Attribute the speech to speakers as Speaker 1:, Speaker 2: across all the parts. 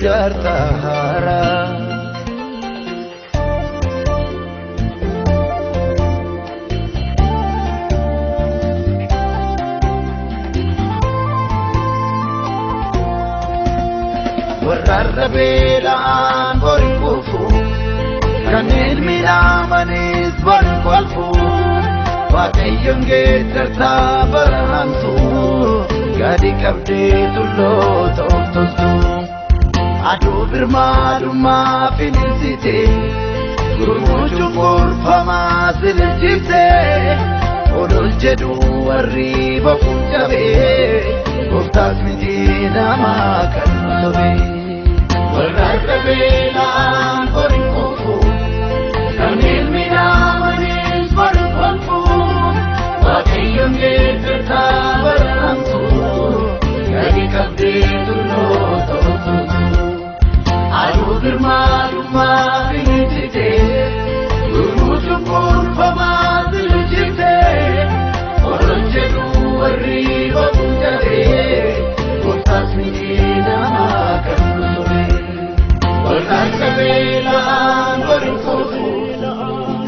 Speaker 1: Jartahara Warrabeelaan borin kufu kan ilmi amanis borin kolfu Waaqayyoon geeddartaa barahamtu gadi qabdee tulloo ta'uuftu Aduu birmadummaa finiinsite gurmuuchuun gorfamaa sirjifte Odol jedhu warri bofuun cabee Gooftaas miti namaa kan sobe Warrabeelaan borin kufu kan ilmi amanis borin kolfu Waaqayyoon geeddartaa barahamtu gadi qabdee tulloo ta'uuftu Aduu birmadummaa finiinsite gurmuuchuun gorfamaa sirjifte Odol jedhu warri bofuun cabee Gooftaas miti namaa kan sobe Warrabeelaan borin kufu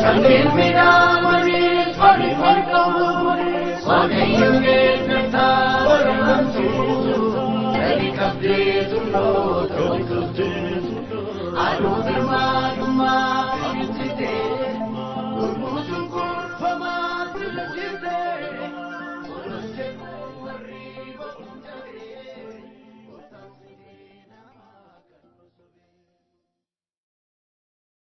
Speaker 1: kan ilmi amanis borin kolfu Waaqayyoon geeddartaa barahamtu gadi qabdee tulloo